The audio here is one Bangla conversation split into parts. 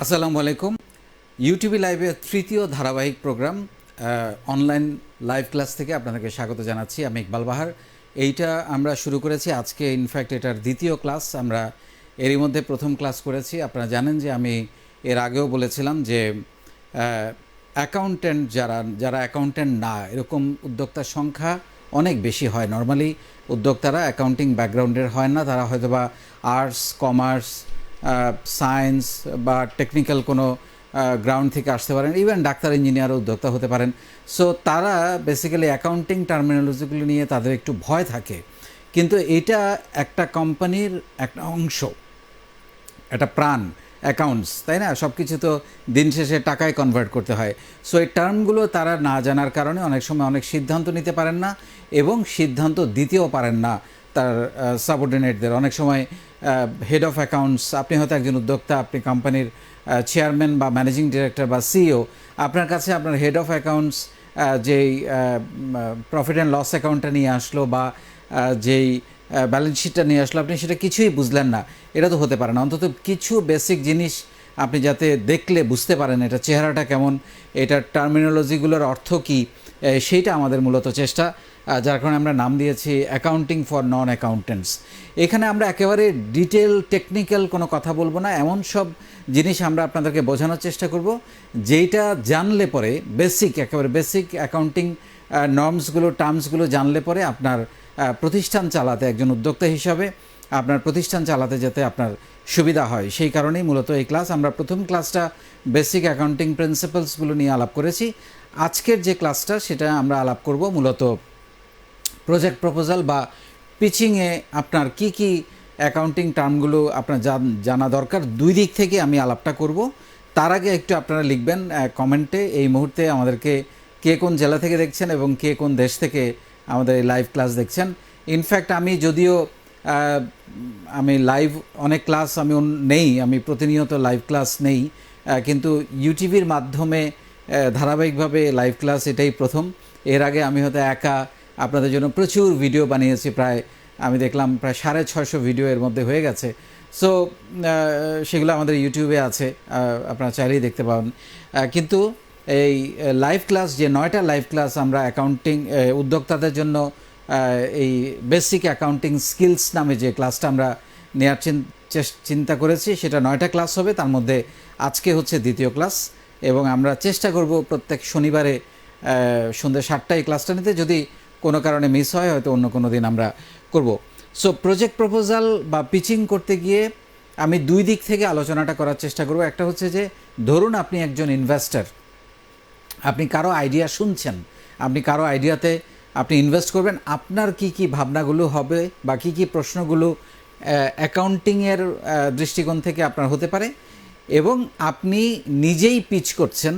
আসসালামু আলাইকুম। ইউটিউবে লাইভের তৃতীয় ধারাবাহিক প্রোগ্রাম অনলাইন লাইভ ক্লাস থেকে আপনাদেরকে স্বাগত জানাচ্ছি। আমি ইকবাল বাহার। এইটা আমরা শুরু করেছি আজকে, ইনফ্যাক্ট এটার দ্বিতীয় ক্লাস। আমরা এরই মধ্যে প্রথম ক্লাস করেছি। আপনারা জানেন যে আমি এর আগেও বলেছিলাম যে অ্যাকাউন্ট্যান্ট যারা অ্যাকাউন্ট্যান্ট না, এরকম উদ্যোক্তার সংখ্যা অনেক বেশি হয়। নর্মালি উদ্যোক্তারা অ্যাকাউন্টিং ব্যাকগ্রাউন্ডের হয় না, তারা হয়তো বা আর্টস, কমার্স, সায়েন্স বা টেকনিক্যাল কোনো গ্রাউন্ড থেকে আসতে পারেন, ইভেন ডাক্তার, ইঞ্জিনিয়ারও উদ্যোক্তা হতে পারেন। সো তারা বেসিক্যালি অ্যাকাউন্টিং টার্মিনোলজিগুলো নিয়ে তাদের একটু ভয় থাকে, কিন্তু এটা একটা কোম্পানির একটা অংশ, একটা প্রাণ অ্যাকাউন্টস, তাই না? সব কিছু তো দিন শেষে টাকায় কনভার্ট করতে হয়। সো এই টার্মগুলো তারা না জানার কারণে অনেক সময় অনেক সিদ্ধান্ত নিতে পারেন না এবং সিদ্ধান্ত দিতেও পারেন না তার সাবঅর্ডিনেটদের। অনেক সময় হেড অফ অ্যাকাউন্টস, আপনি হয়তো একজন উদ্যোক্তা, আপনি কোম্পানির চেয়ারম্যান বা ম্যানেজিং ডিরেক্টর বা সিইও, আপনার কাছে আপনার হেড অফ অ্যাকাউন্টস যেই প্রফিট অ্যান্ড লস অ্যাকাউন্টটা নিয়ে আসলো বা যেই ব্যালেন্স শিটটা নিয়ে আসলো, আপনি সেটা কিছুই বুঝলেন না। এটা তো হতে পারে না। অন্তত কিছু বেসিক জিনিস আপনি যাতে দেখলে বুঝতে পারেন এটা চেহারাটা কেমন, এটার টার্মিনোলজিগুলোর অর্থ কী, সেইটা আমাদের মূলত চেষ্টা, যার কারণে আমরা নাম দিয়েছি অ্যাকাউন্টিং ফর নন অ্যাকাউন্টেন্টস। এখানে আমরা একেবারে ডিটেল টেকনিক্যাল কোনো কথা বলবো না, এমন সব জিনিস আমরা আপনাদেরকে বোঝানোর চেষ্টা করব যেইটা জানলে পরে একেবারে বেসিক অ্যাকাউন্টিং নর্মসগুলো, টার্মসগুলো জানলে পরে আপনার প্রতিষ্ঠান চালাতে, একজন উদ্যোক্তা হিসাবে আপনার প্রতিষ্ঠান চালাতে যাতে আপনার সুবিধা হয়, সেই কারণেই মূলত এই ক্লাস। আমরা প্রথম ক্লাসটা বেসিক অ্যাকাউন্টিং প্রিন্সিপালসগুলো নিয়ে আলাপ করেছি। আজকের যে ক্লাসটা সেটা আমরা আলাপ করব মূলত প্রজেক্ট প্রপোজাল বা পিচিংয়ে আপনার কি কি অ্যাকাউন্টিং টার্মগুলো আপনার জানা দরকার, দুই দিক থেকে আমি আলাপটা করব। তার আগে একটু আপনারা লিখবেন কমেন্টে এই মুহূর্তে আমাদেরকে কে কোন জেলা থেকে দেখছেন এবং কে কোন দেশ থেকে আমাদের এই লাইভ ক্লাস দেখছেন। ইনফ্যাক্ট আমি যদিও আমি লাইভ অনেক ক্লাস নেই, আমি প্রতিনিয়ত লাইভ ক্লাস নেই, কিন্তু ইউটিউবের মাধ্যমে ধারাবাহিকভাবে লাইভ ক্লাস এটাই প্রথম। এর আগে আমি হয়তো একা আপনাদের জন্য প্রচুর ভিডিও বানিয়েছি, আমি দেখলাম প্রায় 650 ভিডিও এর মধ্যে হয়ে গেছে। সো সেগুলো আমাদের ইউটিউবে আছে, আপনারা চাইলেই দেখতে পাবেন। কিন্তু এই লাইভ ক্লাস, যে 9টা লাইভ ক্লাস আমরা অ্যাকাউন্টিং উদ্যোক্তাদের জন্য এই বেসিক অ্যাকাউন্টিং স্কিলস নামে যে ক্লাসটা আমরা নেওয়ার চিন্তা করেছি, সেটা 9টা ক্লাস হবে। তার মধ্যে আজকে হচ্ছে দ্বিতীয় ক্লাস এবং আমরা চেষ্টা করব প্রত্যেক শনিবারে সন্ধ্যে 7টায় ক্লাসটা নিতে। যদি কোনো কারণে মিস হয় হয়তো অন্য কোনো দিন আমরা করব। সো প্রজেক্ট প্রপোজাল বা পিচিং করতে গিয়ে আমি দুই দিক থেকে আলোচনাটা করার চেষ্টা করব। একটা হচ্ছে যে ধরুন আপনি একজন ইনভেস্টর, আপনি কারো আইডিয়া শুনছেন, আপনি কারো আইডিয়াতে আপনি ইনভেস্ট করবেন, আপনার কি কি ভাবনাগুলো হবে বা কি কি প্রশ্নগুলো অ্যাকাউন্টিংয়ের দৃষ্টিকোণ থেকে আপনার হতে পারে, এবং আপনি নিজেই পিচ করছেন,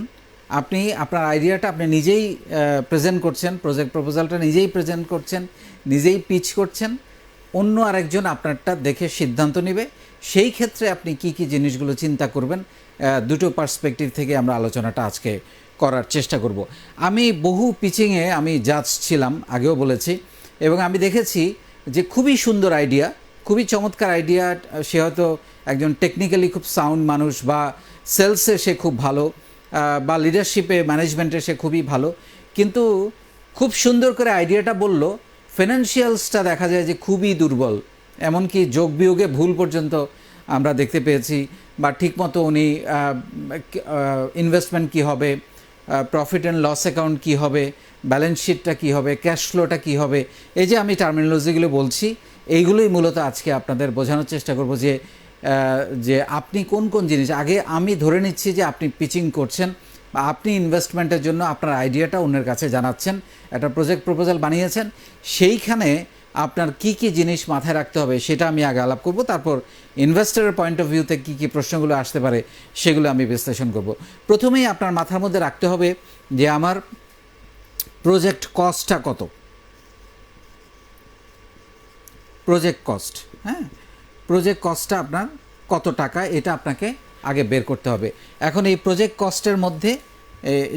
আপনি আপনার আইডিয়াটা আপনি নিজেই প্রেজেন্ট করছেন, প্রজেক্ট প্রপোজালটা নিজেই প্রেজেন্ট করছেন, নিজেই পিচ করছেন, অন্য আরেকজন আপনারটা দেখে সিদ্ধান্ত নেবে। সেই ক্ষেত্রে আপনি কি কি জিনিসগুলো চিন্তা করবেন, দুটো পার্সপেক্টিভ থেকে আমরা আলোচনাটা আজকে করার চেষ্টা করব। আমি বহু পিচিংয়ে আমি জাজ ছিলাম, আগেও বলেছি, এবং আমি দেখেছি যে খুবই সুন্দর আইডিয়া, খুবই চমৎকার আইডিয়া, সে হয়তো একজন টেকনিক্যালি খুব সাউন্ড মানুষ, বা সেলসে সে খুব ভালো, বা লিডারশিপে ম্যানেজমেন্টে সে খুবই ভালো, কিন্তু খুব সুন্দর করে আইডিয়াটা বলল, ফিনান্সিয়ালসটা দেখা যায় যে খুবই দুর্বল, এমনকি যোগ বিয়োগে ভুল পর্যন্ত আমরা দেখতে পেয়েছি, বা ঠিকমতো উনি ইনভেস্টমেন্ট কী হবে, প্রফিট অ্যান্ড লস অ্যাকাউন্ট কী হবে, ব্যালেন্স শিটটা কী হবে, ক্যাশ ফ্লোটা কী হবে, এই যে আমি টার্মিনোলজিগুলো বলছি, এইগুলোই মূলত আজকে আপনাদের বোঝানোর চেষ্টা করব যে আপনি কোন কোন জিনিস, আগে আমি ধরে নিচ্ছি যে আপনি পিচিং করছেন বা আপনি ইনভেস্টমেন্টের জন্য আপনার আইডিয়াটা অন্যের কাছে জানাচ্ছেন, একটা প্রজেক্ট প্রপোজাল বানিয়েছেন, সেইখানে আপনার কি কি জিনিস মাথায় রাখতে হবে সেটা আমি আগে আলাপ করব। তারপর ইনভেস্টরের পয়েন্ট অফ ভিউতে কী কী প্রশ্নগুলো আসতে পারে সেগুলো আমি বিশ্লেষণ করব। প্রথমেই আপনার মাথার মধ্যে রাখতে হবে যে আমার প্রজেক্ট কস্টটা কত, প্রজেক্ট কস্ট, হ্যাঁ, প্রজেক্ট কস্টটা আপনার কত টাকা, এটা আপনাকে আগে বের করতে হবে। এখন এই প্রজেক্ট কস্টের মধ্যে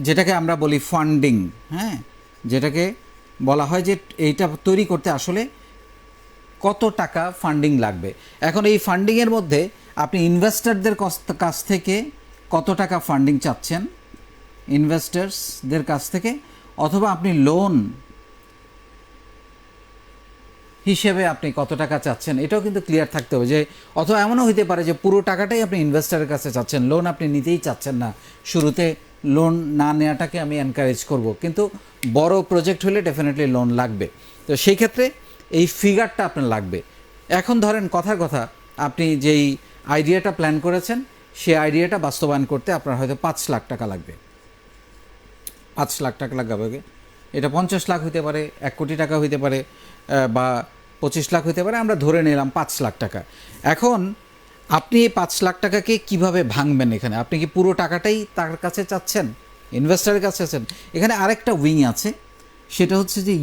যেটাকে আমরা বলি ফান্ডিং, হ্যাঁ, যেটাকে বলা হয় যে এইটা তৈরি করতে আসলে কত টাকা ফান্ডিং লাগবে। এখন এই ফান্ডিংয়ের মধ্যে আপনি ইনভেস্টরদের কাছ থেকে কত টাকা ফান্ডিং চাচ্ছেন ইনভেস্টার্সদের কাছ থেকে, অথবা আপনি লোন হিসেবে আপনি কত টাকা চাচ্ছেন, এটাও কিন্তু ক্লিয়ার থাকতে হবে। যে অথবা এমনও হতে পারে যে পুরো টাকাটাই আপনি ইনভেস্টারের কাছে চাচ্ছেন, লোন আপনি নিতেই চাচ্ছেন না। শুরুতে লোন না নেওয়াটাকে আমি এনকারেজ করব, কিন্তু বড় প্রজেক্ট হলে ডেফিনেটলি লোন লাগবে। তো সেই ক্ষেত্রে এই ফিগারটা আপনার লাগবে। এখন ধরেন কথার কথা, আপনি যেই আইডিয়াটা প্ল্যান করেছেন সেই আইডিয়াটা বাস্তবায়ন করতে আপনার হয়তো 5 লাখ টাকা লাগবে। 5 লাখ টাকা লাগবে। এটা 50 লাখ হতে পারে, 1 কোটি টাকা হতে পারে, বা 25 লাখ হতে পারে। আমরা ধরে নিলাম 5 লাখ টাকা। এখন আপনি এই 5 লাখ টাকাকে কিভাবে ভাঙবেন? এখানে আপনি কি পুরো টাকাটাই তার কাছে চাচ্ছেন, ইনভেস্টারের কাছে চাচ্ছেন? এখানে আরেকটা উইং আছে, সেটা হচ্ছে যে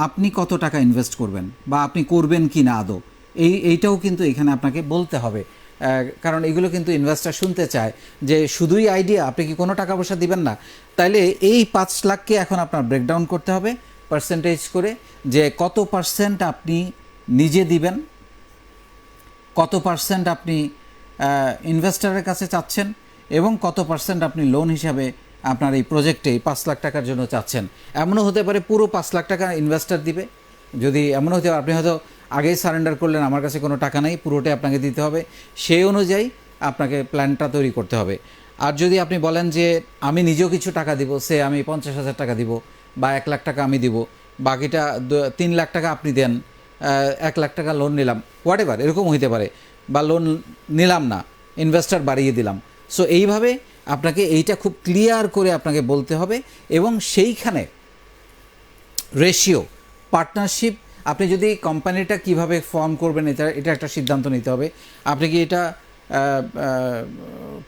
আপনি কত টাকা ইনভেস্ট করবেন, বা আপনি করবেন কি না আদৌ, এইটাও কিন্তু এখানে আপনাকে বলতে হবে। কারণ এগুলো কিন্তু ইনভেস্টার শুনতে চায় যে শুধুই আইডিয়া, আপনি কি কোনো টাকা পয়সা দিবেন না। তাইলে এই 5 লাখকে এখন আপনার ব্রেকডাউন করতে হবে পার্সেন্টেজ করে, যে কত পার্সেন্ট আপনি নিজে দিবেন, কত পার্সেন্ট আপনি ইনভেস্টারের কাছে চাচ্ছেন, এবং কত পার্সেন্ট আপনি লোন হিসাবে আপনার এই প্রজেক্টে 5 লাখ টাকার জন্য চাচ্ছেন। এমনও হতে পারে পুরো 5 লাখ টাকা ইনভেস্টার দিবে, যদি এমনও হতে পারে আপনি হয়তো আগেই সারেন্ডার করলেন, আমার কাছে কোনো টাকা নেই, পুরোটাই আপনাকে দিতে হবে, সেই অনুযায়ী আপনাকে প্ল্যানটা তৈরি করতে হবে। আর যদি আপনি বলেন যে আমি নিজেও কিছু টাকা দিব, সে আমি 50,000 টাকা দিব, বা 1 লাখ টাকা আমি দিব, বাকিটা 3 লাখ টাকা আপনি দেন, 1 লাখ টাকা লোন নিলাম, হোয়াট এভার, এরকম হইতে পারে, বা লোন নিলাম না, ইনভেস্টার বাড়িয়ে দিলাম। সো এইভাবে আপনাকে এইটা খুব ক্লিয়ার করে আপনাকে বলতে হবে, এবং সেইখানে রেশিও, পার্টনারশিপ, আপনি যদি কোম্পানিটা কিভাবে ফর্ম করবেন এটা একটা সিদ্ধান্ত নিতে হবে। আপনি কি এটা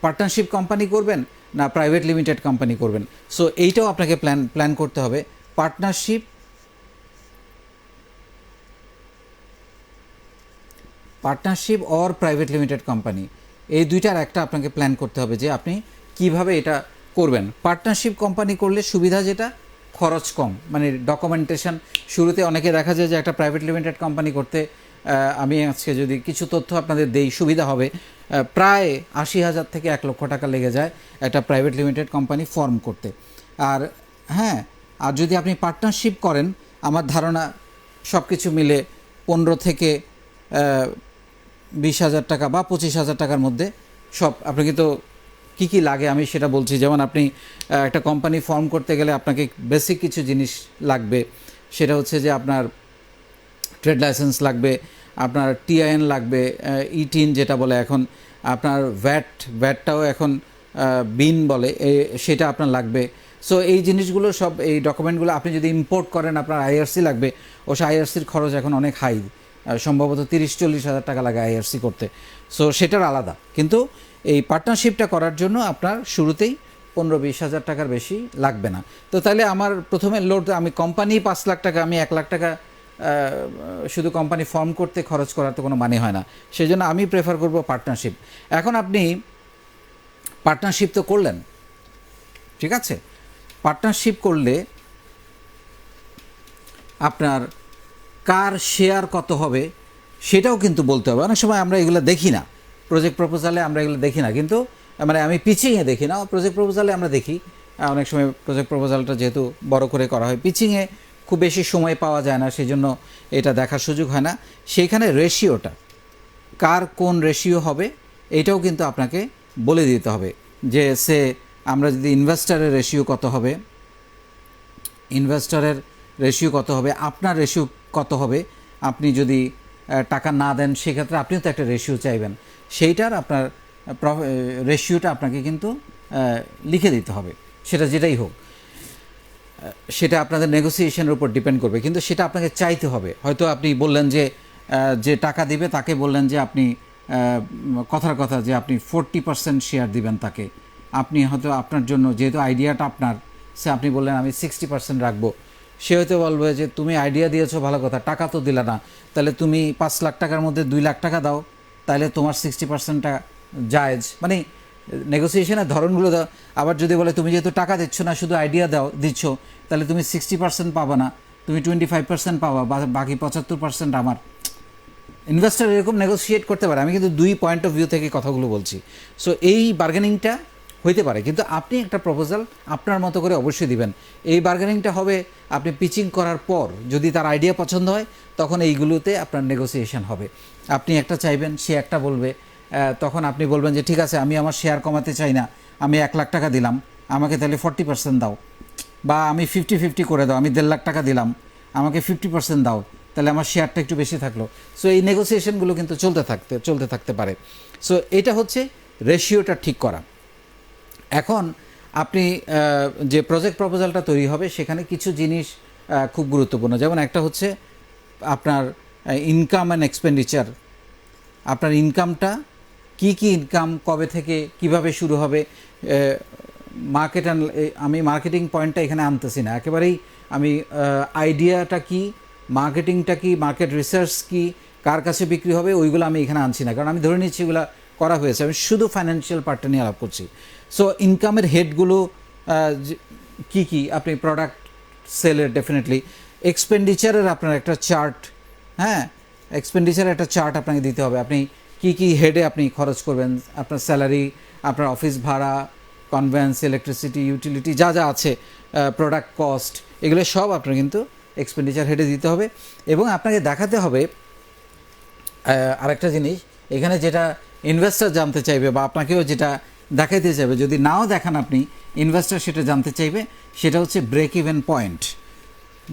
পার্টনারশিপ কোম্পানি করবেন না প্রাইভেট লিমিটেড কোম্পানি করবেন। সো এইটাও আপনাকে প্ল্যান করতে হবে। Partnership or private limited company, এই দুইটার একটা আপনাকে প্ল্যান করতে হবে যে আপনি কিভাবে এটা করবেন। পার্টনারশিপ কোম্পানি করলে সুবিধা যেটা, খরচ কম, মানে ডকুমেন্টেশন। শুরুতে অনেকে দেখা যায় যে একটা প্রাইভেট লিমিটেড কোম্পানি করতে, আমি আজকে যদি কিছু তথ্য আপনাদের দেই সুবিধা হবে, প্রায় 80,000 থেকে 1 লক্ষ টাকা লেগে যায় একটা প্রাইভেট লিমিটেড কোম্পানি ফর্ম করতে। আর হ্যাঁ, আর যদি আপনি পার্টনারশিপ করেন, আমার ধারণা সব কিছু মিলে 15 থেকে 20,000 টাকা বা 25,000 টাকার মধ্যে সব। আপনাকে তো কী কী লাগে আমি সেটা বলছি। যেমন আপনি একটা কোম্পানি ফর্ম করতে গেলে আপনাকে বেসিক কিছু জিনিস লাগবে, সেটা হচ্ছে যে আপনার ট্রেড লাইসেন্স লাগবে, আপনার টিআইএন লাগবে, ইটিন যেটা বলে এখন, আপনার ভ্যাটটাও এখন বিন বলে, সেটা আপনার লাগবে। সো এই জিনিসগুলো সব, এই ডকুমেন্টগুলো আপনি যদি ইম্পোর্ট করেন আপনার আইআরসি লাগবে। অবশ্য আইআরসির খরচ এখন অনেক হাই, সম্ভবত 30-40 হাজার টাকা লাগে আইআরসি করতে। সো সেটার আলাদা। কিন্তু এই পার্টনারশিপটা করার জন্য আপনার শুরুতেই 15-20 হাজার টাকার বেশি লাগবে না। তো তাহলে আমার প্রথমে আমি কোম্পানি 5 লাখ টাকা, আমি 1 লাখ টাকা শুধু কোম্পানি ফর্ম করতে খরচ করার তো কোনো মানে হয় না। সেই জন্য আমি প্রেফার করব পার্টনারশিপ। এখন আপনি পার্টনারশিপ তো করলেন, ঠিক আছে, পার্টনারশিপ করলে আপনার কার শেয়ার কত হবে সেটাও কিন্তু বলতে হবে। অনেক সময় আমরা এগুলো দেখি না, প্রজেক্ট প্রপোজালে আমরা এগুলো দেখি না, কিন্তু মানে আমি পিচিংয়ে দেখি না, প্রজেক্ট প্রপোজালে আমরা দেখি। অনেক সময় প্রজেক্ট প্রপোজালটা যেহেতু বড় করে করা হয়, পিচিংয়ে খুব বেশি সময় পাওয়া যায় না, সেই জন্য এটা দেখার সুযোগ হয় না। সেইখানে রেশিওটা, কার কোন রেশিও হবে এটাও কিন্তু আপনাকে বলে দিতে হবে। যে আমরা যদি ইনভেস্টারের রেশিও কত হবে, আপনার রেশিও কত হবে, আপনি যদি টাকা না দেন সেক্ষেত্রে আপনিও তো একটা রেশিও চাইবেন, সেইটার আপনার রেশিওটা আপনাকে কিন্তু লিখে দিতে হবে। সেটা যেটাই হোক, সেটা আপনাদের নেগোসিয়েশনের উপর ডিপেন্ড করবে, কিন্তু সেটা আপনাকে চাইতে হবে। হয়তো আপনি বললেন যে টাকা দিবে তাকে বললেন যে আপনি কথার কথা যে আপনি 40% শেয়ার দিবেন তাকে। আপনি হয়তো আপনার জন্য, যেহেতু আইডিয়াটা আপনার, আপনি বললেন আমি 60% রাখবো। সে হয়তো বলবে যে তুমি আইডিয়া দিয়েছো ভালো কথা, টাকা তো দিলা না, তাহলে তুমি 5 লাখ টাকার মধ্যে 2 লাখ টাকা দাও, তাহলে তোমার 60%টা জায়েজ। মানে নেগোসিয়েশনের ধরনগুলো দাও। আবার যদি বলে তুমি যেহেতু টাকা দিচ্ছ না, শুধু আইডিয়া দিচ্ছ, তাহলে তুমি 60% পাবা না, তুমি 25% পাবা, বাকি 75% আমার। ইনভেস্টর এরকম নেগোসিয়েট করতে পারে, আমি কিন্তু দুই পয়েন্ট অফ ভিউ থেকে কথাগুলো বলছি। সো এই বার্গেনিংটা হইতে পারে, কিন্তু আপনি একটা প্রপোজাল আপনার মতো করে অবশ্যই দিবেন। এই বার্গেনিংটা হবে আপনি পিচিং করার পর, যদি তার আইডিয়া পছন্দ হয় তখন এইগুলোতে আপনার নেগোসিয়েশন হবে। আপনি একটা চাইবেন, সে একটা বলবে, তখন আপনি বলবেন যে ঠিক আছে, আমি আমার শেয়ার কমাতে চাই না, আমি 1,00,000 টাকা দিলাম, আমাকে তাহলে 40% দাও, বা আমি 50-50 করে দাও, আমি 1.5 লাখ টাকা দিলাম, আমাকে 50% দাও, তাহলে আমার শেয়ারটা একটু বেশি থাকলো। সো এই নেগোসিয়েশনগুলো কিন্তু চলতে থাকতে পারে। সো এটা হচ্ছে রেশিওটা ঠিক করা। এখন আপনি যে প্রজেক্ট প্রপোজালটা তৈরি হবে সেখানে কিছু জিনিস খুব গুরুত্বপূর্ণ, যেমন একটা হচ্ছে আপনার ইনকাম অ্যান্ড এক্সপেন্ডিচার। আপনার ইনকামটা কি ইনকাম, কবে থেকে কিভাবে শুরু হবে, মার্কেট অ্যান্ড, আমি মার্কেটিং পয়েন্টটা এখানে আনতেছি না, একেবারেই আমি আইডিয়াটা কি, মার্কেটিংটা কি, মার্কেট রিসার্চ কি, কার কাছে বিক্রি হবে, ওইগুলো আমি এখানে আনছি না, কারণ আমি ধরে নিচ্ছি এগুলো করা হয়েছে, আমি শুধু ফাইন্যান্সিয়াল পার্টটা নিয়ে আলাপ করছি। সো ইনকামের হেডগুলো কি আপনি প্রোডাক্ট সেলের ডেফিনেটলি, এক্সপেন্ডিচারের আপনার একটা চার্ট, হ্যাঁ, এক্সপেন্ডিচারের একটা চার্ট আপনাকে দিতে হবে, আপনি কি হেডে আপনি খরচ করবেন, আপনার স্যালারি, আপনার অফিস ভাড়া, কনভেন্স, ইলেকট্রিসিটি, ইউটিলিটি, যা যা আছে, প্রোডাক্ট কস্ট, এগুলো সব আপনার কিন্তু এক্সপেন্ডিচার হেডে দিতে হবে। এবং আপনাকে দেখাতে হবে আরেকটা জিনিস, এখানে যেটা ইনভেস্টর জানতে চাইবে বা আপনাকেও যেটা দেখাইতে চাইবে, যদি নাও দেখান আপনি, ইনভেস্টর সেটা জানতে চাইবে, সেটা হচ্ছে ব্রেক ইভেন পয়েন্ট,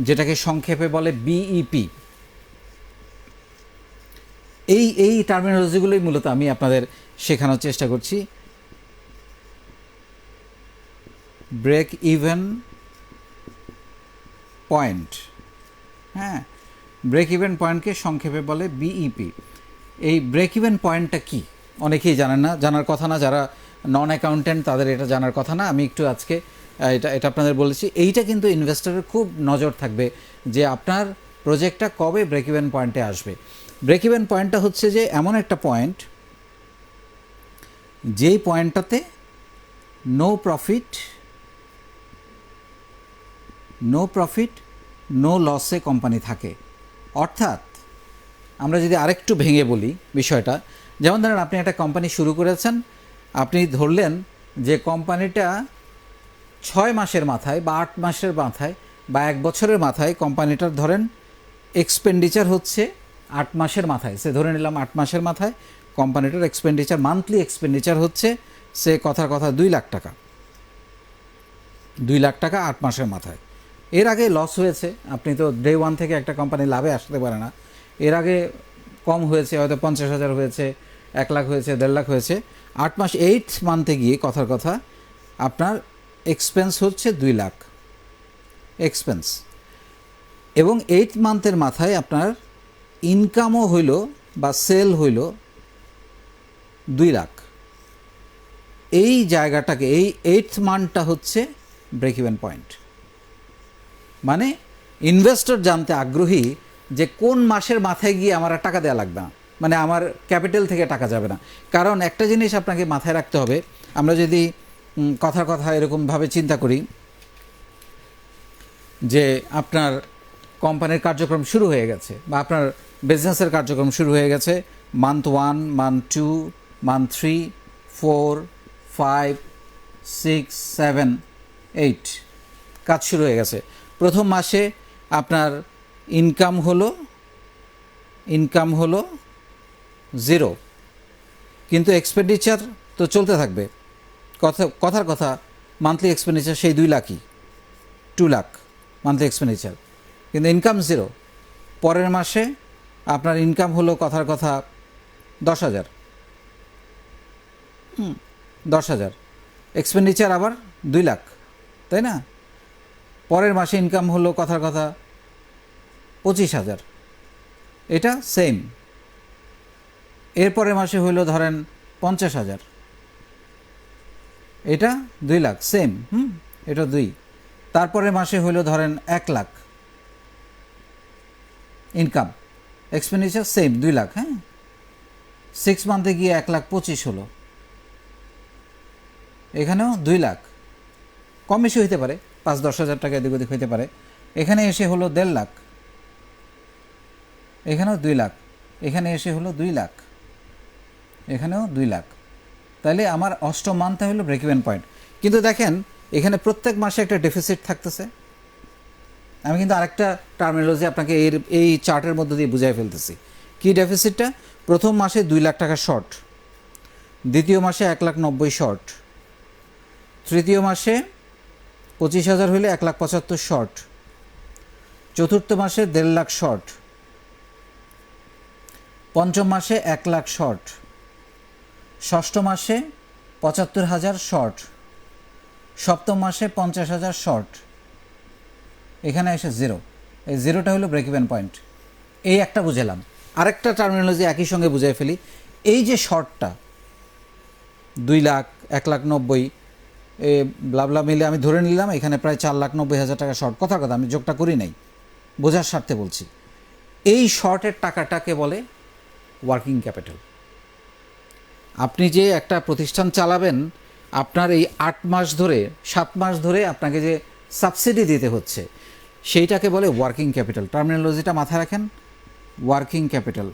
যেটাকে সংক্ষেপে বলে বিইপি। এই টার্মিনোলজিগুলোই মূলত আমি আপনাদের শেখানোর চেষ্টা করছি। ব্রেক ইভেন পয়েন্ট, হ্যাঁ, ব্রেক ইভেন পয়েন্টকে সংক্ষেপে বলে বিইপি। এই ব্রেক ইভেন পয়েন্টটা কি অনেকেই জানেন না, জানার কথা না, যারা নন অ্যাকাউন্টেন্ট তাদের এটা জানার কথা না। আমি একটু আজকে এটা আপনাদের বলেছি। এইটা কিন্তু ইনভেস্টরের খুব নজর থাকবে যে আপনার প্রজেক্টটা কবে ব্রেক ইভেন পয়েন্টে আসবে। ব্রেক ইভেন পয়েন্টটা হচ্ছে যে এমন একটা পয়েন্ট, যেই পয়েন্টটাতে নো প্রফিট নো লসে কোম্পানি থাকে। অর্থাৎ আমরা যদি আরেকটু ভেঙে বলি বিষয়টা, যেমন ধরেন আপনি একটা কোম্পানি শুরু করেছেন, আপনি ধরলেন যে কোম্পানিটা 6 মাসের মাথায় বা 8 মাসের মাথায় বা 1 বছরের মাথায় কোম্পানিটার ধরেন এক্সপেন্ডিচার হচ্ছে 8 মাসের মাথায়, সে ধরে নিলাম 8 মাসের মাথায় কোম্পানিটার এক্সপেন্ডিচার, মান্থলি এক্সপেন্ডিচার হচ্ছে সে কথার কথা 2 লাখ টাকা, 2 লাখ টাকা 8 মাসের মাথায়। এর আগে লস হয়েছে, আপনি তো ডে ওয়ান থেকে একটা কোম্পানি লাভে আসতে পারে না, এর আগে কম হয়েছে, হয়তো 50,000 হয়েছে, 1 লাখ হয়েছে, 1.5 লাখ হয়েছে। 8 মাস 8 মান্থে গিয়ে কথার কথা আপনার এক্সপেন্স হচ্ছে 2 লাখ এক্সপেন্স, এবং 8 মান্থের মাথায় আপনার ইনকামও হইল বা সেল হইল 2 লাখ। এই জায়গাটাকে, এই 8th মান্থটা হচ্ছে ব্রেক ইভেন পয়েন্ট। মানে ইনভেস্টর জানতে আগ্রহী যে কোন মাসের মাথায় গিয়ে আমার টাকা দেওয়া লাগবে না, মানে আমার ক্যাপিটাল থেকে টাকা যাবে না। কারণ একটা জিনিস আপনাকে মাথায় রাখতে হবে, আমরা যদি কথার কথা এরকমভাবে চিন্তা করি যে আপনার কোম্পানির কার্যক্রম শুরু হয়ে গেছে বা আপনার বিজনেসের কার্যক্রম শুরু হয়ে গেছে, মান্থ 1, মান্থ 2, মান্থ 3, 4, 5, 6, 7, 8 কাজ শুরু হয়ে গেছে। প্রথম মাসে আপনার ইনকাম হলো 0, কিন্তু এক্সপেন্ডিচার তো চলতে থাকবে। কথার কথা মান্থলি এক্সপেন্ডিচার সেই 2 লাখই, 2 লাখ মান্থলি এক্সপেন্ডিচার, কিন্তু ইনকাম 0। পরের মাসে আপনার ইনকাম হলো কথার কথা 10,000, 10,000, এক্সপেন্ডিচার আবার 2 লাখ, তাই না? পরের মাসে ইনকাম হলো কথার কথা 25,000, এটা সেম। এরপরের মাসে হইল ধরেন 50,000, এটা 2 লাখ, সেম, এটা 2। তারপরের মাসে হইল ধরেন 1 lakh income, expenditure same 2 lakh, হ্যাঁ। 6 মান্থে গিয়ে 1,25,000 হলো, এখানেও 2 লাখ, কম বেশি হইতে পারে, 5-10 হাজার টাকা এদিক ওদিক হইতে পারে। এখানে এসে হলো 1.5 লাখ, এখানেও 2 লাখ, এখানে এসে হলো 2 লাখ, এখানেও 2 লাখ, তাহলে আমার অষ্টম মান্থে হলো ব্রেক ইভেন পয়েন্ট। কিন্তু দেখেন এখানে প্রত্যেক মাসে একটা ডেফিসিট থাকতেছে। আমি কিন্তু আরেকটা টার্মিনোলজি আপনাকে এই চার্টের মধ্যে দিয়ে বুঝাই ফেলতেছি। কি ডেফিসিটটা? প্রথম মাসে 2 লাখ টাকা শর্ট, দ্বিতীয় মাসে 1,90,000 শর্ট, তৃতীয় মাসে 25,000 হইলে 1,75,000 শর্ট, চতুর্থ মাসে 1.5 লাখ শর্ট, পঞ্চম মাসে 1 লাখ শর্ট, ষষ্ঠ মাসে 75,000 শর্ট, সপ্তম মাসে 50,000 শর্ট, এখানে এসে 0। এই 0টা হলো ব্রেক ইভেন পয়েন্ট। এই একটা বুঝালাম। আরেকটা টার্মিনোলজি একই সঙ্গে বুঝাই ফেলি। এই যে শর্টটা 2 লাখ, 1,90,000 ব্লাবলা মিলে আমি ধরে নিলাম এখানে প্রায় 4,90,000 টাকা শর্ট। কথা আমি যোগটা করি নাই, বোঝার স্বার্থে বলছি। এই শর্টের টাকাটাকে বলে ওয়ার্কিং ক্যাপিটাল। আপনি যে একটা প্রতিষ্ঠান চালাবেন, আপনার এই 8 মাস ধরে 7 মাস ধরে আপনাকে যে সাবসিডি দিতে হচ্ছে, সেইটাকে বলে ওয়ার্কিং ক্যাপিটাল। টার্মিনোলজিটা মাথায় রাখেন, ওয়ার্কিং ক্যাপিটাল।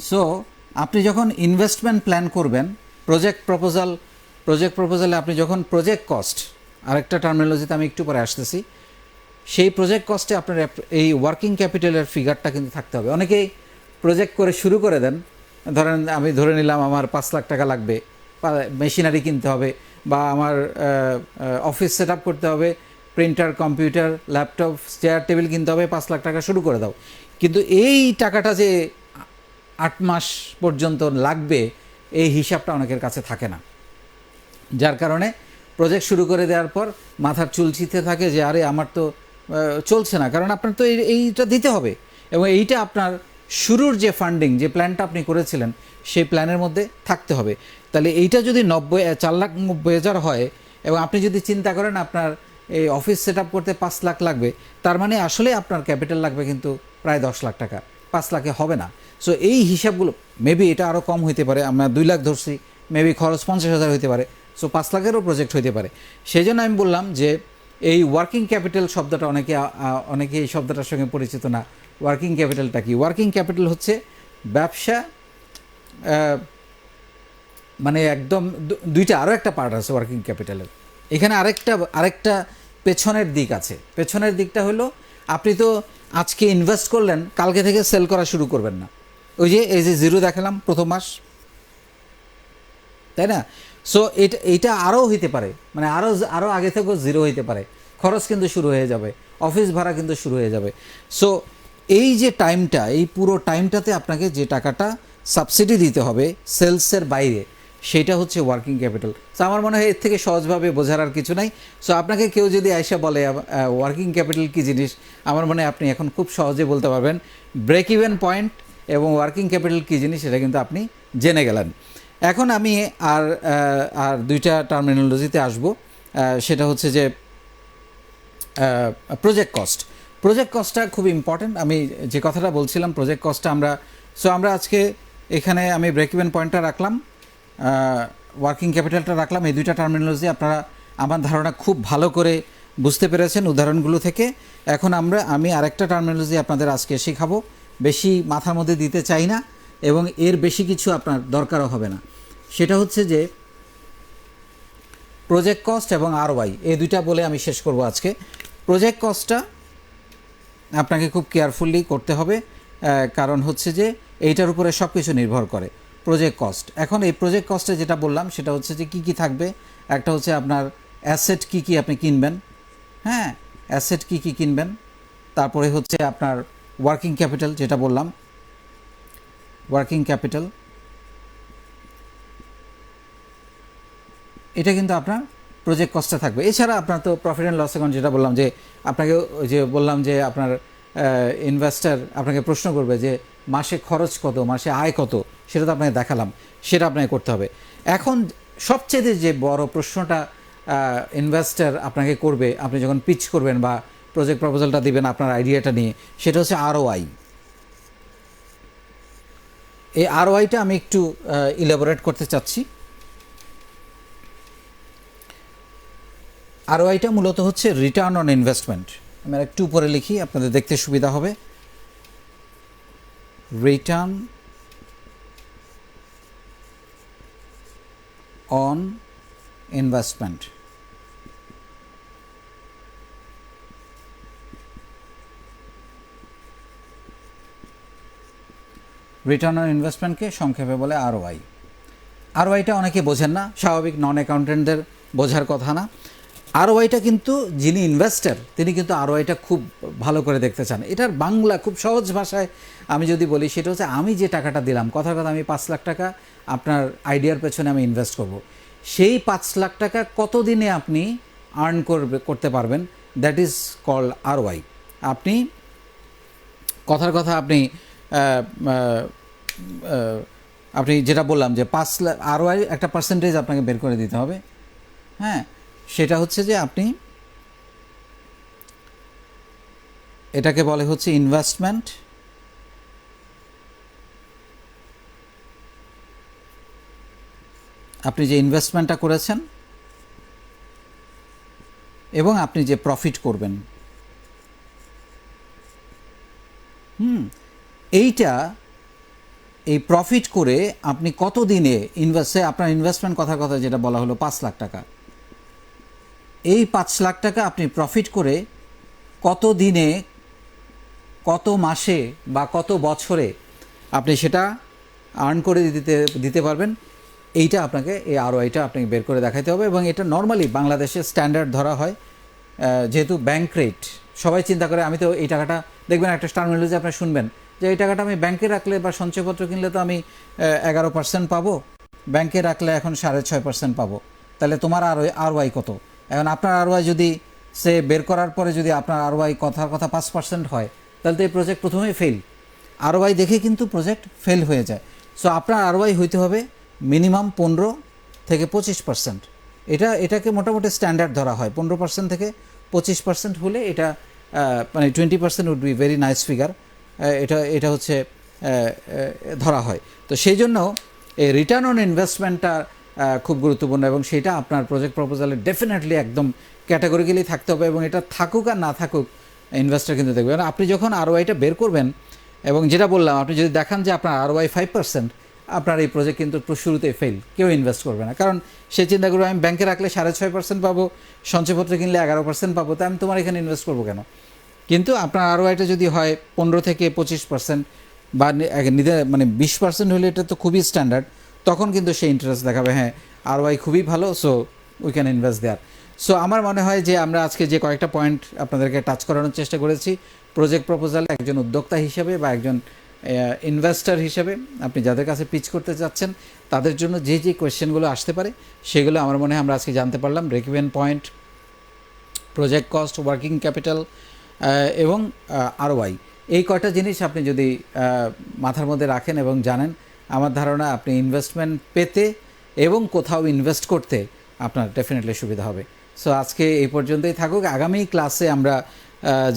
সো আপনি যখন ইনভেস্টমেন্ট প্ল্যান করবেন, প্রজেক্ট প্রপোজালে আপনি যখন প্রজেক্ট কস্ট, আরেকটা টার্মিনোলজিতে আমি একটু পরে আসতেছি, সেই প্রজেক্ট কস্টে আপনার এই ওয়ার্কিং ক্যাপিটালের ফিগারটা কিন্তু থাকতে হবে। অনেকেই প্রজেক্ট করে শুরু করে দেন, ধরেন আমি ধরে নিলাম আমার 5 লাখ টাকা লাগবে, মেশিনারি কিনতে হবে, বা আমার অফিস সেট আপ করতে হবে, printer, computer, laptop, chair table কিনতে হবে, 5 লাখ টাকা শুরু করে দাও। কিন্তু এই টাকাটা যে 8 মাস পর্যন্ত লাগবে, এই হিসাবটা অনেকের কাছে থাকে না। যার কারণে প্রজেক্ট শুরু করে দেওয়ার পর মাথার চুলচিতে থাকে যে আরে আমার তো চলছে না, কারণ আপনার তো এইটা দিতে হবে, এবং এইটা আপনার শুরুর যে ফান্ডিং, যে প্ল্যানটা আপনি করেছিলেন, সেই প্ল্যানের মধ্যে থাকতে হবে। তাহলে এইটা যদি 4,90,000 হয়, এবং আপনি যদি চিন্তা করেন আপনার এই অফিস সেট আপ করতে 5 লাখ লাগবে, তার মানে আসলে আপনার ক্যাপিটাল লাগবে কিন্তু প্রায় 10 লাখ টাকা, 5 লাখে হবে না। সো এই হিসাবগুলো মেবি এটা আরও কম হইতে পারে, আমরা 2 লাখ ধরছি, মেবি খরচ 50,000 হইতে পারে, সো 5 লাখেরও প্রজেক্ট হইতে পারে। সেই জন্য আমি বললাম যে এই ওয়ার্কিং ক্যাপিটাল শব্দটা অনেকে এই শব্দটার সঙ্গে পরিচিত না। ওয়ার্কিং ক্যাপিটালটা কি? ওয়ার্কিং ক্যাপিটাল হচ্ছে ব্যবসা, মানে একদম দুইটা, আরও একটা পার্ট আছে ওয়ার্কিং ক্যাপিটালের। এখানে আরেকটা পেছনের দিক আছে। পেছনের দিকটা হলো আপনি তো আজকে ইনভেস্ট করলেন, কালকে থেকে সেল করা শুরু করবেন না। ওই যে এই যে 0 দেখালাম প্রথম মাস, তাই না? সো এইটা আরও হইতে পারে, মানে আরও আগে থেকেও 0 হইতে পারে। খরচ কিন্তু শুরু হয়ে যাবে, অফিস ভাড়া কিন্তু শুরু হয়ে যাবে। সো এই যে টাইমটা, এই পুরো টাইমটাতে আপনাকে যে টাকাটা সাবসিডি দিতে হবে সেলসের বাইরে, সেটা হচ্ছে ওয়ার্কিং ক্যাপিটাল। সো আমার মনে হয় এর থেকে সহজভাবে বোঝার আর কিছু নাই। সো আপনাকে কেউ যদি আইসা বলে ওয়ার্কিং ক্যাপিটাল কী জিনিস, আমার মনে হয় আপনি এখন খুব সহজে বলতে পারবেন। ব্রেক ইভেন পয়েন্ট এবং ওয়ার্কিং ক্যাপিটাল কী জিনিস সেটা কিন্তু আপনি জেনে গেলেন। এখন আমি আর দুইটা টার্মিনোলজিতে আসব। সেটা হচ্ছে যে প্রজেক্ট কস্ট। প্রজেক্ট কস্টটা খুব ইম্পর্ট্যান্ট। আমি যে কথাটা বলছিলাম, প্রজেক্ট কস্টটা আমরা আজকে এখানে আমি ব্রেক ইভেন পয়েন্টটা রাখলাম, ওয়ার্কিং ক্যাপিটালটা রাখলাম। এই দুইটা টার্মিনোলজি আপনারা আমার ধারণা খুব ভালো করে বুঝতে পেরেছেন উদাহরণগুলো থেকে। এখন আমি আরেকটা টার্মিনোলজি আপনাদের আজকে শেখাবো, বেশি মাথার মধ্যে দিতে চাই না এবং এর বেশি কিছু আপনার দরকারও হবে না। সেটা হচ্ছে যে প্রজেক্ট কস্ট এবং ROI, এই দুইটা বলে আমি শেষ করব আজকে। প্রজেক্ট কস্টটা আপনাকে খুব কেয়ারফুলি করতে হবে, কারণ হচ্ছে যে এইটার উপরে সব কিছু নির্ভর করে প্রজেক্ট কস্ট। এখন এই প্রজেক্ট কস্টে যেটা বললাম সেটা হচ্ছে যে কী কী থাকবে। একটা হচ্ছে আপনার অ্যাসেট কী কী আপনি কিনবেন, হ্যাঁ, অ্যাসেট কী কী কিনবেন। তারপরে হচ্ছে আপনার ওয়ার্কিং ক্যাপিটাল, যেটা বললাম ওয়ার্কিং ক্যাপিটাল, এটা কিন্তু আপনার প্রজেক্ট কস্টে থাকবে। এছাড়া আপনার তো প্রফিট অ্যান্ড লস অ্যাকাউন্ট, যেটা বললাম যে আপনাকে যে বললাম যে আপনার ইনভেস্টর আপনাকে প্রশ্ন করবে যে মাসে খরচ কত, মাসে আয় কত, সেটা তো আপনাকে দেখালাম, সেটা আপনাকে করতে হবে। এখন সবচেয়ে যে বড় প্রশ্নটা ইনভেস্টর আপনাকে করবে আপনি যখন পিচ করবেন বা প্রজেক্ট প্রপোজালটা দিবেন আপনার আইডিয়াটা নিয়ে, সেটা হচ্ছে ROI। এই ROIটা আমি একটু ইলাবোরেট করতে চাচ্ছি। আরওআইটা মূলত হচ্ছে রিটার্ন অন ইনভেস্টমেন্ট। আমি একটু উপরে লিখি, আপনাদের দেখতে সুবিধা হবে। Return on investment. Return on ইনভেস্টমেন্টকে সংক্ষেপে বলে আরওআই। আরওআইটা অনেকে বোঝেন না, স্বাভাবিক, নন অ্যাকাউন্টেন্টদের বোঝার কথা না। আরওআইটা কিন্তু যিনি ইনভেস্টর তিনি কিন্তু আরওআইটা খুব ভালো করে দেখতে চান। এটার বাংলা খুব সহজ ভাষায় আমি যদি বলি, সেটা হচ্ছে আমি যে টাকাটা দিলাম, কথার কথা আমি 5 লাখ টাকা আপনার আইডিয়ার পেছনে আমি ইনভেস্ট করব, সেই 5 লাখ টাকা কত দিনে আপনি আর্ন করতে পারবেন, দ্যাট ইজ কল্ড আরওআই। আপনি কথার কথা আপনি যেটা বললাম যে 5 লাখ আরওআই একটা পার্সেন্টেজ আপনাকে বের করে দিতে হবে। হ্যাঁ, সেটা হচ্ছে যে আপনি এটাকে বলে হচ্ছে ইনভেস্টমেন্ট। আপনি যে ইনভেস্টমেন্টটা করেছেন এবং আপনি যে প্রফিট করবেন, এই প্রফিট করে আপনি কত দিনে আপনার ইনভেস্টমেন্ট কথার কথা যেটা বলা হলো 5 লাখ টাকা, এই 5 লাখ টাকা আপনি প্রফিট করে কত দিনে, কত মাসে বা কত বছরে আপনি সেটা আর্ন করে দিতে পারবেন, এইটা আপনাকে, এই আরওআইটা আপনাকে বের করে দেখাতে হবে। এবং এটা নর্মালি বাংলাদেশে স্ট্যান্ডার্ড ধরা হয়, যেহেতু ব্যাংক রেট, সবাই চিন্তা করে আমি তো এই টাকাটা, দেখবেন একটা টার্মিনোলজি আপনার শুনবেন যে এই টাকাটা আমি ব্যাংকে রাখলে বা সঞ্চয়পত্র কিনলে তো আমি 11% পাবো, ব্যাংকে রাখলে এখন 6.5% পাবো, তাহলে তোমার আরওআই কত? এখন আপনার আরওআই যদি সে বের করার পরে যদি আপনার আরওআই কথার কথা 5% হয়, তাহলে তো এই প্রজেক্ট প্রথমেই ফেল। আরওআই দেখে কিন্তু প্রজেক্ট ফেল হয়ে যায়। সো আপনার আরওআই হইতে হবে মিনিমাম 15 থেকে 25%। এটাকে মোটামুটি স্ট্যান্ডার্ড ধরা হয়। 15% থেকে 25% হলে এটা মানে 20% would be very nice figure, এটা হচ্ছে ধরা হয়। তো সেই জন্য এই রিটার্ন অন ইনভেস্টমেন্টটা খুব গুরুত্বপূর্ণ এবং সেটা আপনার প্রজেক্ট প্রপোজালে ডেফিনেটলি একদম ক্যাটাগরিক্যালি থাকতে হবে। এবং এটা থাকুক আর না থাকুক, ইনভেস্টর কিন্তু দেখবে। আপনি যখন আরওআইটা বের করবেন এবং যেটা বললাম, আপনি যদি দেখান যে আপনার আরওআই 5%, আপনার এই প্রজেক্ট কিন্তু শুরুতেই ফেল, কেউ ইনভেস্ট করবে না। কারণ সে চিন্তা করবে আমি ব্যাংকে রাখলে 6.5% পাবো, সঞ্চয়পত্র কিনলে 11% পাবো, তাই আমি তোমার এখানে ইনভেস্ট করবো কেন? কিন্তু আপনার আরওআইটা যদি হয় 15 থেকে 25% বা মানে 20% হলে এটা তো খুবই স্ট্যান্ডার্ড, তখন কিন্তু সে ইন্টারেস্ট দেখাবে, হ্যাঁ আরওআই খুবই ভালো, so we can invest there. So আমার মনে হয় যে আমরা আজকে যে কয়েকটা পয়েন্ট আপনাদেরকে টাচ করানোর চেষ্টা করেছি, প্রজেক্ট প্রপোজালে একজন উদ্যোক্তা হিসেবে বা একজন ইনভেস্টর হিসেবে আপনি যাদের কাছে পিচ করতে যাচ্ছেন, তাদের জন্য যে কোয়েশ্চেনগুলো আসতে পারে সেগুলো আমার মনে হয় আমরা আজকে জানতে পারলাম। Break even point, project cost, working capital এবং আরওআই, এই কয়টা জিনিস আপনি যদি মাথার মধ্যে রাখেন এবং জানেন, আমার ধারণা আপনি ইনভেস্টমেন্ট পেতে এবং কোথাও ইনভেস্ট করতে আপনার ডেফিনেটলি সুবিধা হবে। সো আজকে এই পর্যন্তই থাকুক। আগামী ক্লাসে আমরা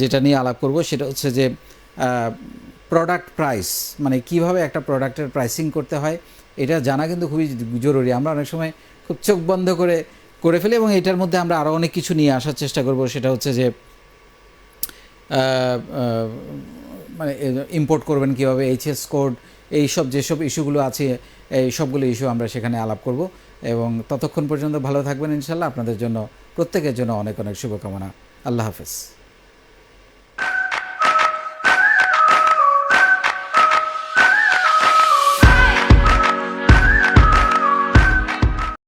যেটা নিয়ে আলাপ করব সেটা হচ্ছে যে প্রোডাক্ট প্রাইস, মানে কিভাবে একটা প্রোডাক্টের প্রাইসিং করতে হয়, এটা জানা কিন্তু খুবই জরুরি। আমরা অনেক সময় খুব চোখ বন্ধ করে ফেলি এবং এটার মধ্যে আমরা আরও অনেক কিছু নিয়ে আসার চেষ্টা করব। সেটা হচ্ছে যে মানে ইম্পোর্ট করবেন কীভাবে, এইচএস কোড, যেসব ইস্যুগুলো আছে, এই সবগুলো ইস্যু আমরা সেখানে আলাপ করব। এবং ততক্ষণ পর্যন্ত ভালো থাকবেন ইনশাল্লাহ। আপনাদের জন্য, প্রত্যেকের জন্য অনেক অনেক শুভকামনা। আল্লাহ হাফেজ।